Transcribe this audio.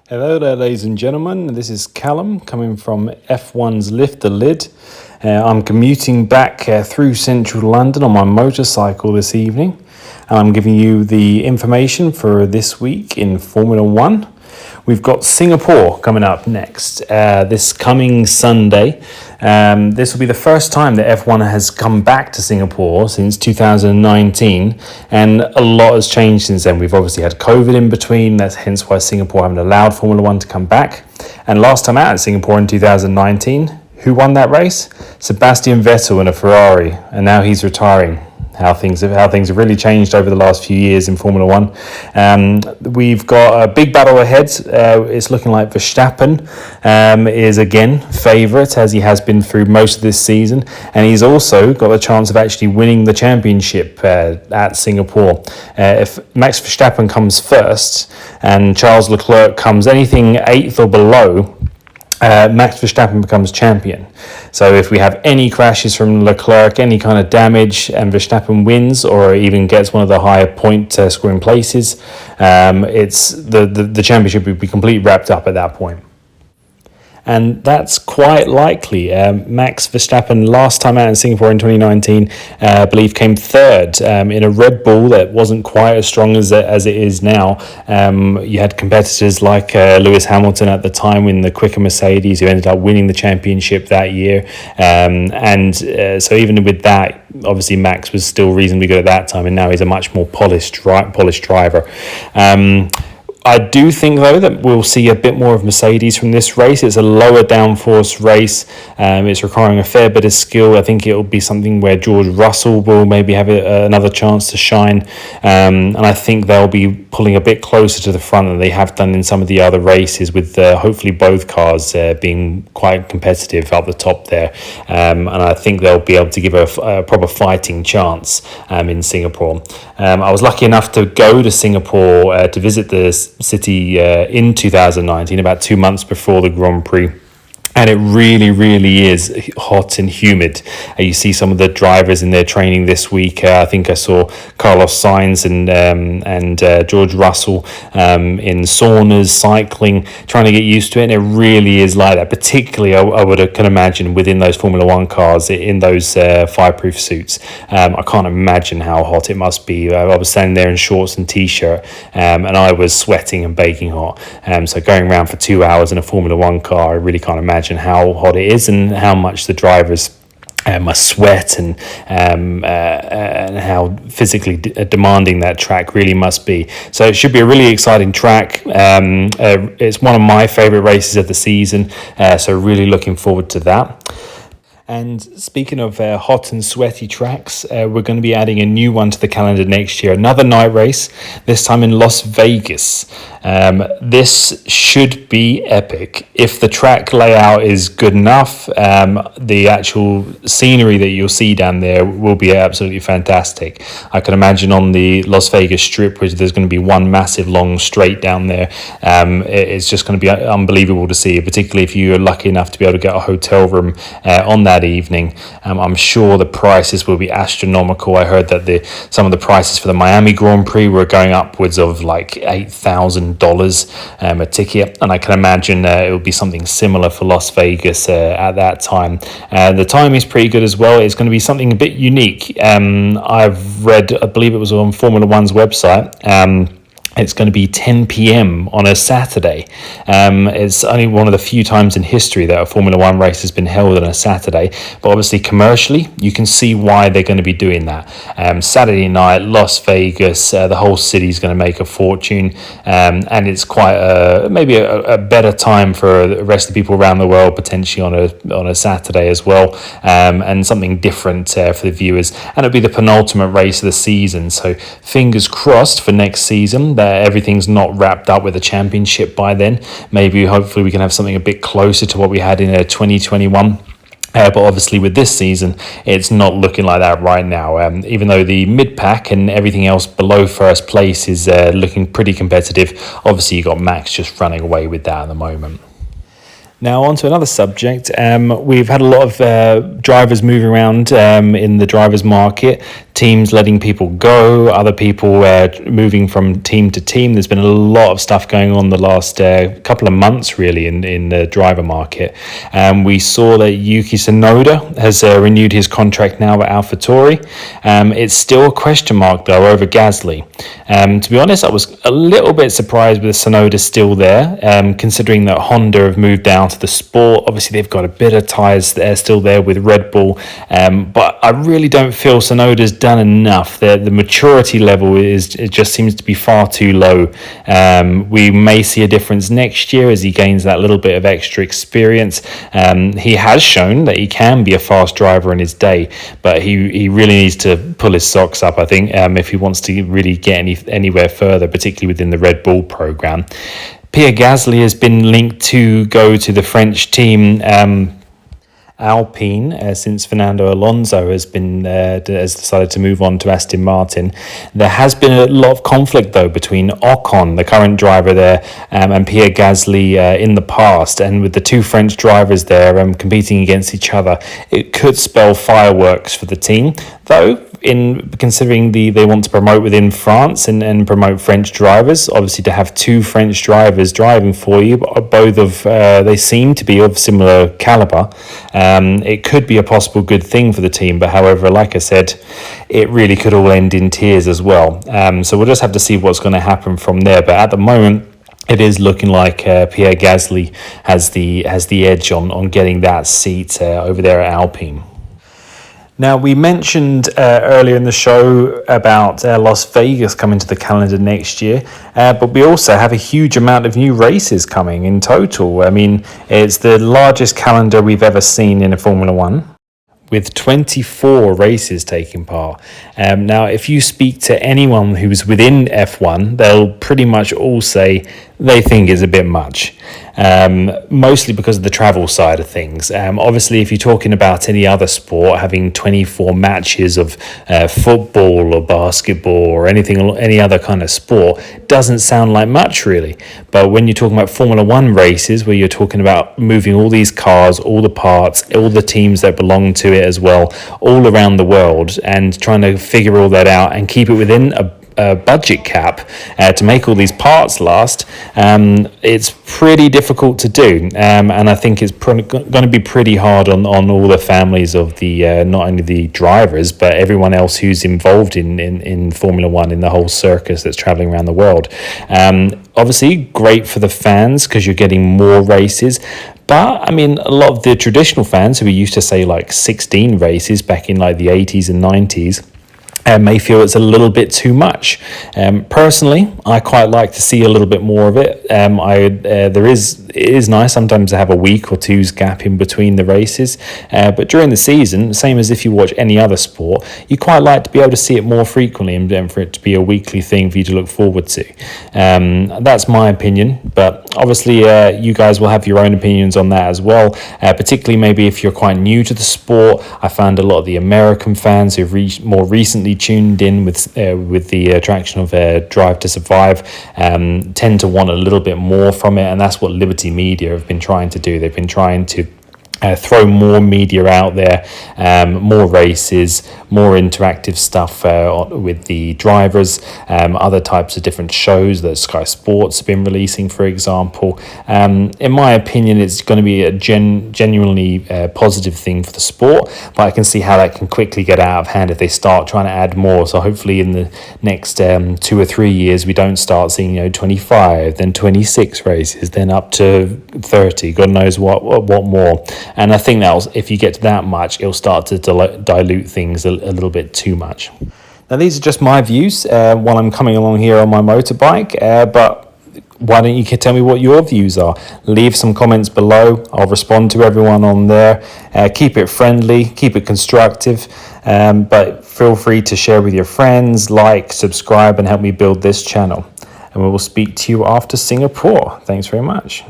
Hello there, ladies and gentlemen. This is Callum coming from F1's Lift the Lid. I'm commuting back through central London on my motorcycle this evening, and I'm giving you the information for this week in Formula One. We've got Singapore coming up next, this coming Sunday. This will be the first time that F1 has come back to Singapore since 2019, and a lot has changed since then. We've obviously had COVID in between, that's hence why Singapore haven't allowed Formula One to come back. And last time out at Singapore in 2019, who won that race? Sebastian Vettel in a Ferrari, and now he's retiring. How things have really changed over the last few years in Formula One. We've got a big battle ahead. It's looking like Verstappen is again favourite, as he has been through most of this season, and he's also got a chance of actually winning the championship at Singapore. If Max Verstappen comes first and Charles Leclerc comes anything 8th or below, Max Verstappen becomes champion. So if we have any crashes from Leclerc, any kind of damage, and Verstappen wins or even gets one of the higher point scoring places, it's the championship would be completely wrapped up at that point. And that's quite likely. Max Verstappen, last time out in Singapore in 2019, I believe came third in a Red Bull that wasn't quite as strong as it is now. You had competitors like Lewis Hamilton at the time in the quicker Mercedes, who ended up winning the championship that year. So even with that, obviously Max was still reasonably good at that time, and now he's a much more polished driver. I do think, though, that we'll see a bit more of Mercedes from this race. It's a lower downforce race. It's requiring a fair bit of skill. I think it'll be something where George Russell will maybe have another chance to shine. And I think they'll be pulling a bit closer to the front than they have done in some of the other races, with hopefully both cars being quite competitive up the top there. And I think they'll be able to give a proper fighting chance in Singapore. I was lucky enough to go to Singapore to visit the city in 2019, about 2 months before the Grand Prix. And it really, really is hot and humid. You see some of the drivers in their training this week. I think I saw Carlos Sainz and George Russell in saunas, cycling, trying to get used to it. And it really is like that, particularly I can imagine within those Formula One cars in those fireproof suits. I can't imagine how hot it must be. I was standing there in shorts and t-shirt, and I was sweating and baking hot. So going around for 2 hours in a Formula One car, I really can't imagine how hot it is and how much the drivers must sweat and how physically demanding that track really must be. So it should be a really exciting track. It's one of my favourite races of the season, so really looking forward to that. And speaking of hot and sweaty tracks, we're going to be adding a new one to the calendar next year. Another night race, this time in Las Vegas. This should be epic. If the track layout is good enough, the actual scenery that you'll see down there will be absolutely fantastic. I can imagine on the Las Vegas Strip, which there's going to be one massive long straight down there. It's just going to be unbelievable to see, particularly if you're lucky enough to be able to get a hotel room on that evening. I'm sure the prices will be astronomical. I heard that some of the prices for the Miami Grand Prix were going upwards of like $8,000 a ticket, and I can imagine it will be something similar for Las Vegas at that time. The time is pretty good as well. It's going to be something a bit unique. I've read, I believe it was on Formula One's website, it's going to be 10 p.m. on a Saturday. It's only one of the few times in history that a Formula One race has been held on a Saturday. But obviously, commercially, you can see why they're going to be doing that. Saturday night, Las Vegas, the whole city's going to make a fortune. And it's quite maybe a better time for the rest of the people around the world, potentially on a Saturday as well. And something different for the viewers. And it'll be the penultimate race of the season. So fingers crossed for next season that everything's not wrapped up with a championship by then. Hopefully we can have something a bit closer to what we had in 2021. But obviously with this season, it's not looking like that right now. Even though the mid-pack and everything else below first place is looking pretty competitive, obviously you got Max just running away with that at the moment. Now on to another subject. We've had a lot of drivers moving around in the drivers market, teams letting people go, other people moving from team to team. There's been a lot of stuff going on the last couple of months, really, in the driver market. We saw that Yuki Tsunoda has renewed his contract now at AlphaTauri. It's still a question mark, though, over Gasly. To be honest, I was a little bit surprised with Tsunoda still there, considering that Honda have moved out of the sport. Obviously, they've got a bit of ties there still there with Red Bull, but I really don't feel Tsunoda's done enough. The maturity level it just seems to be far too low. We may see a difference next year as he gains that little bit of extra experience. He has shown that he can be a fast driver in his day, but he really needs to pull his socks up, I think, if he wants to really get anywhere further, particularly within the Red Bull program. Pierre Gasly has been linked to go to the French team Alpine since Fernando Alonso has decided to move on to Aston Martin. There has been a lot of conflict, though, between Ocon, the current driver there, and Pierre Gasly in the past, and with the two French drivers there competing against each other, it could spell fireworks for the team, though. In considering they want to promote within France and promote French drivers, obviously to have two French drivers driving for you, both of they seem to be of similar caliber, it could be a possible good thing for the team. But however, like I said, it really could all end in tears as well. So we'll just have to see what's going to happen from there. But at the moment, it is looking like Pierre Gasly has the edge on getting that seat over there at Alpine. Now, we mentioned earlier in the show about Las Vegas coming to the calendar next year, but we also have a huge amount of new races coming in total. I mean, it's the largest calendar we've ever seen in a Formula One, with 24 races taking part. Now, if you speak to anyone who's within F1, they'll pretty much all say they think it's a bit much, mostly because of the travel side of things. Obviously, if you're talking about any other sport, having 24 matches of football or basketball or any other kind of sport doesn't sound like much, really. But when you're talking about Formula One races, where you're talking about moving all these cars, all the parts, all the teams that belong to it as well, all around the world, and trying to figure all that out and keep it within a budget cap to make all these parts last, it's pretty difficult to do, and I think it's going to be pretty hard on all the families of the not only the drivers but everyone else who's involved in Formula One, in the whole circus that's traveling around the world. Obviously great for the fans because you're getting more races, but I mean, a lot of the traditional fans who were used to say like 16 races back in like the 80s and 90s may feel it's a little bit too much. Personally, I quite like to see a little bit more of it. It is nice sometimes to have a week or two's gap in between the races, but during the season, same as if you watch any other sport, you quite like to be able to see it more frequently and for it to be a weekly thing for you to look forward to. That's my opinion, but obviously you guys will have your own opinions on that as well, particularly maybe if you're quite new to the sport. I found a lot of the American fans who've more recently tuned in with the attraction of Drive to Survive tend to want a little bit more from it, and that's what Liberty Media have been trying to do. They've been trying to throw more media out there, more races, more interactive stuff with the drivers, other types of different shows that Sky Sports have been releasing, for example. In my opinion, it's going to be a genuinely positive thing for the sport, but I can see how that can quickly get out of hand if they start trying to add more. So hopefully in the next 2 or 3 years, we don't start seeing 25, then 26 races, then up to 30, God knows what more. And I think that if you get to that much, it'll start to dilute things a little bit too much. Now, these are just my views while I'm coming along here on my motorbike, but why don't you tell me what your views are? Leave some comments below. I'll respond to everyone on there. Keep it friendly, keep it constructive, but feel free to share with your friends, like, subscribe, and help me build this channel. And we will speak to you after Singapore. Thanks very much.